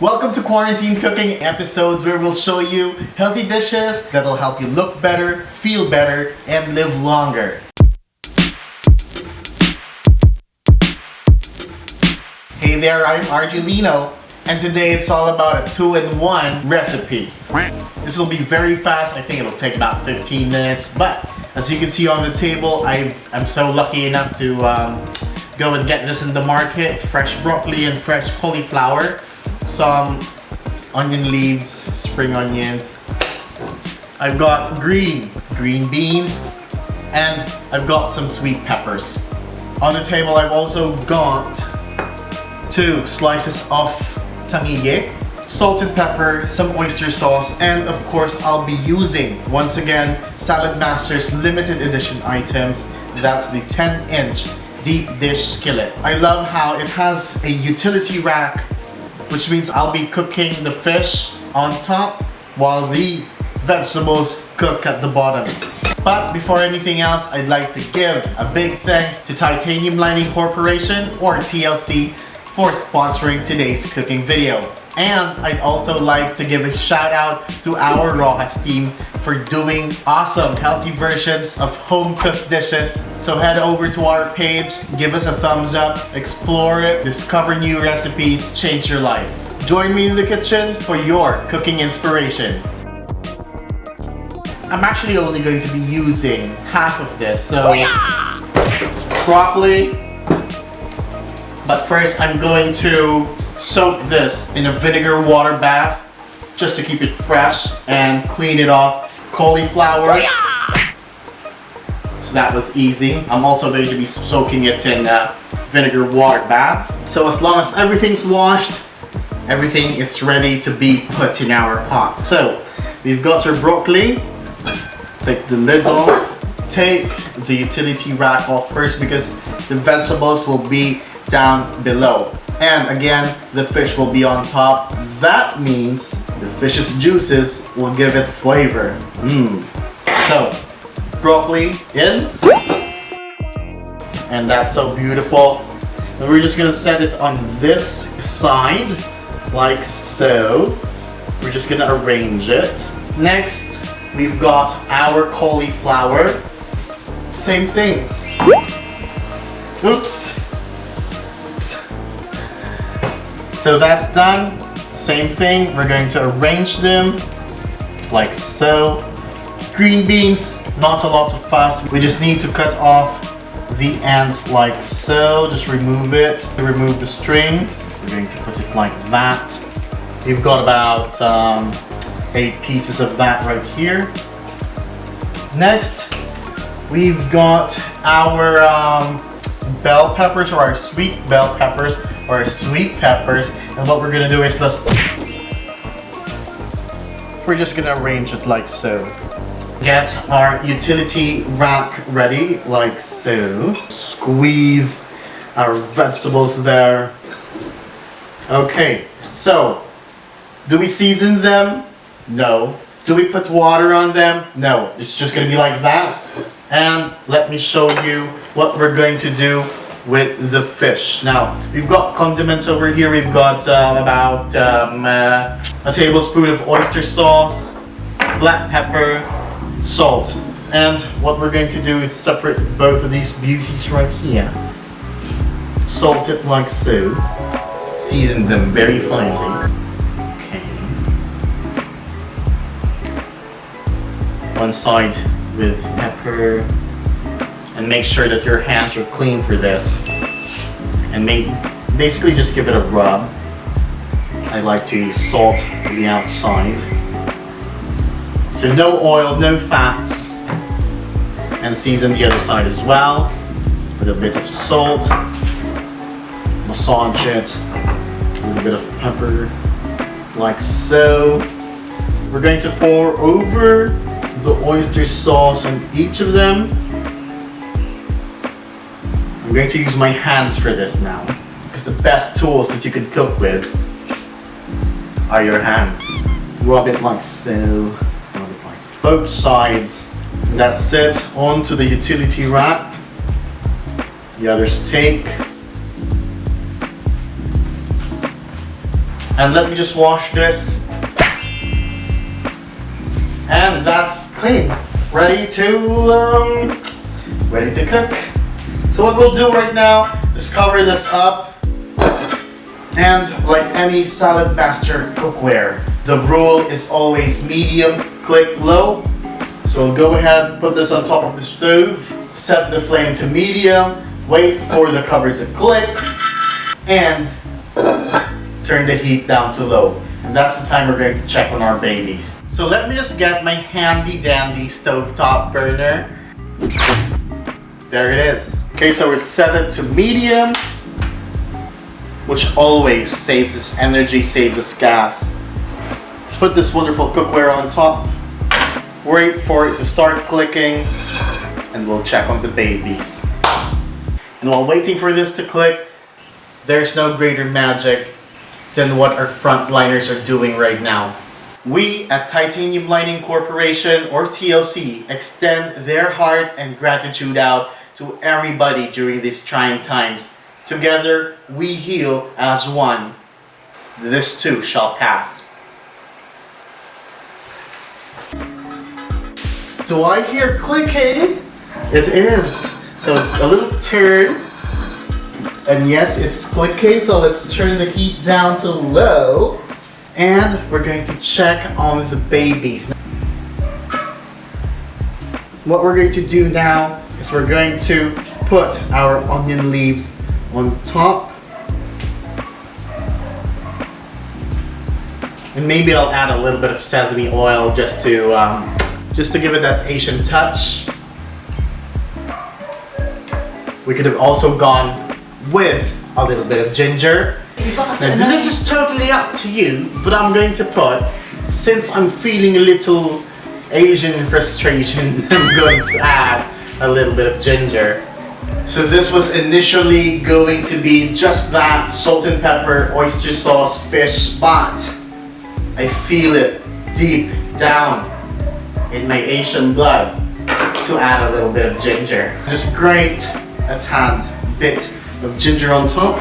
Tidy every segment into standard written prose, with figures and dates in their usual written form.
Welcome to Quarantine Cooking episodes where we'll show you healthy dishes that'll help you look better, feel better, and live longer. Hey there, I'm Argelino, and today it's all about a 2-in-1 recipe. This will be very fast. I think it'll take about 15 minutes, but as you can see on the table, I'm so lucky enough to go and get this in the market. Fresh broccoli and fresh cauliflower, some onion leaves, spring onions. I've got green beans, and I've got some sweet peppers. On the table, I've also got 2 slices of tangiye, salted pepper, some oyster sauce, and of course I'll be using, once again, Salad Master's limited edition items. That's the 10-inch deep dish skillet. I love how it has a utility rack, which means I'll be cooking the fish on top while the vegetables cook at the bottom. But before anything else, I'd like to give a big thanks to Titanium Lining Corporation, or TLC, for sponsoring today's cooking video. And I'd also like to give a shout out to our Rojas team for doing awesome healthy versions of home cooked dishes. So head over to our page, give us a thumbs up, explore it, discover new recipes, change your life. Join me in the kitchen for your cooking inspiration. I'm actually only going to be using half of this, so broccoli. But first I'm going to soak this in a vinegar water bath just to keep it fresh and clean it off. Cauliflower. So that was easy. I'm also going to be soaking it in a vinegar water bath. So as long as everything's washed, everything is ready to be put in our pot. So we've got our broccoli. Take the lid off. Take the utility rack off first because the vegetables will be down below. And again, the fish will be on top. That means the fish's juices will give it flavor. So, broccoli in. And that's so beautiful. And we're just gonna set it on this side, like so. We're just gonna arrange it. Next, we've got our cauliflower. Same thing. Oops. So that's done. Same thing, we're going to arrange them like so. Green beans, not a lot of fuss. We just need to cut off the ends like so. Just remove it, remove the strings. We're going to put it like that. We've got about 8 pieces of that right here. Next, we've got our bell peppers, or our sweet bell peppers, or sweet peppers, and what we're gonna do is we're just gonna arrange it like so. Get our utility rack ready like so. Squeeze our vegetables there. Okay, so do we season them? No. Do we put water on them? No. It's just gonna be like that. And let me show you what we're going to do with the fish. Now, we've got condiments over here. We've got about a tablespoon of oyster sauce, black pepper, salt. And what we're going to do is separate both of these beauties right here. Salt it like so. Season them very finely. Okay. One side with pepper. And make sure that your hands are clean for this. And basically just give it a rub. I like to salt the outside. So no oil, no fats. And season the other side as well with a bit of salt. Massage it. A little bit of pepper, like so. We're going to pour over the oyster sauce on each of them. I'm going to use my hands for this now, because the best tools that you can cook with are your hands. Rub it like so. Rub it like so. Both sides. That's it. Onto the utility rack. The others take. And let me just wash this. And that's clean. Ready to cook. So what we'll do right now is cover this up. And like any salad master cookware, the rule is always medium, click low. So we'll go ahead, put this on top of the stove, set the flame to medium, wait for the cover to click, and turn the heat down to low. And that's the time we're going to check on our babies. So let me just get my handy dandy stovetop burner. There it is. Okay, so it's set it to medium, which always saves us energy, saves us gas. Put this wonderful cookware on top. Wait for it to start clicking, and we'll check on the babies. And while waiting for this to click, there's no greater magic than what our frontliners are doing right now. We at Titanium Lining Corporation, or TLC, extend their heart and gratitude out to everybody during these trying times. Together, we heal as one. This too shall pass. Do I hear clicking? It is. So it's a little turn. And yes, it's clicking, so let's turn the heat down to low. And we're going to check on the babies. What we're going to do now is we're going to put our onion leaves on top. And maybe I'll add a little bit of sesame oil just to give it that Asian touch. We could have also gone with a little bit of ginger. Now, this is totally up to you, but I'm going to put, since I'm feeling a little Asian frustration, I'm going to add a little bit of ginger. So this was initially going to be just that salt and pepper, oyster sauce, fish, but I feel it deep down in my Asian blood to add a little bit of ginger. Just grate a tad bit of ginger on top,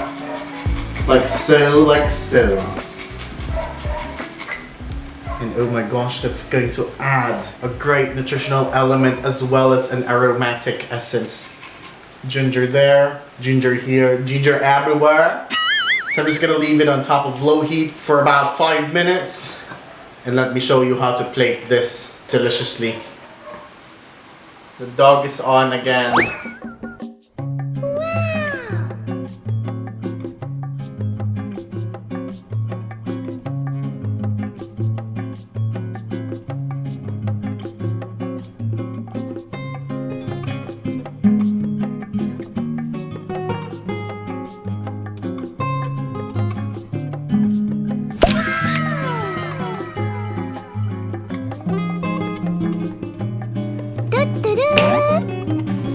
like so, like so. And oh my gosh, that's going to add a great nutritional element as well as an aromatic essence. Ginger there, ginger here, ginger everywhere. So I'm just gonna leave it on top of low heat for about 5 minutes. And let me show you how to plate this deliciously. The dog is on again.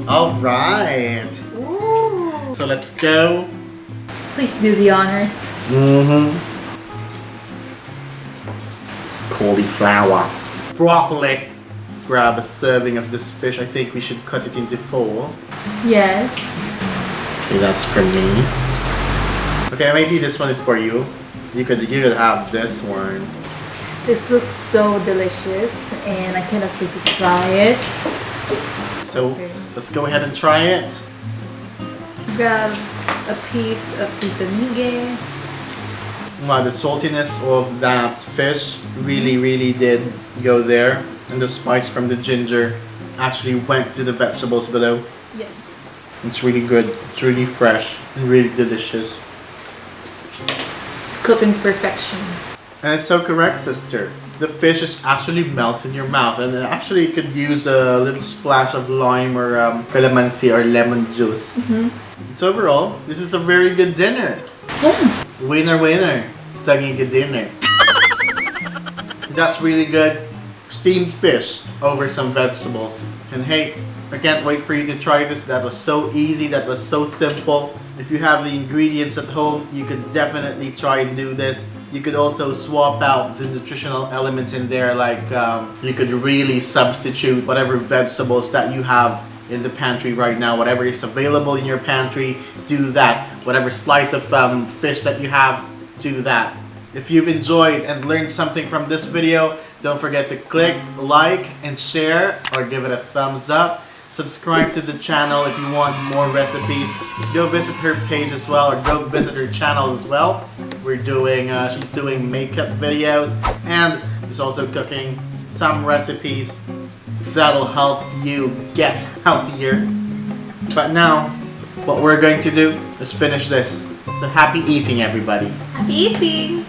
All right. Ooh. So let's go. Please do the honors. Cauliflower. Broccoli. Grab a serving of this fish. I think we should cut it into 4. Yes. Okay, that's for me. Okay, maybe this one is for you. You could have this one. This looks so delicious and I cannot wait to try it. So let's go ahead and try it. Grab a piece of pitanige. Wow, the saltiness of that fish really did go there. And the spice from the ginger actually went to the vegetables below. Yes. It's really good. It's really fresh and really delicious. It's cooking perfection. And it's so correct, sister. The fish is actually melt in your mouth, and actually you could use a little splash of lime or calamansi or lemon juice. So overall, this is a very good dinner. Yeah. Winner. Taging good dinner. That's really good. Steamed fish over some vegetables. And hey, I can't wait for you to try this. That was so easy. That was so simple. If you have the ingredients at home, you could definitely try and do this. You could also swap out the nutritional elements in there, like you could really substitute whatever vegetables that you have in the pantry right now, whatever is available in your pantry, do that. Whatever slice of fish that you have, do that. If you've enjoyed and learned something from this video, don't forget to click like and share or give it a thumbs up. Subscribe to the channel if you want more recipes. Go visit her page as well, or go visit her channel as well. She's doing makeup videos, and she's also cooking some recipes that'll help you get healthier. But now, what we're going to do is finish this. So happy eating, everybody. Happy eating!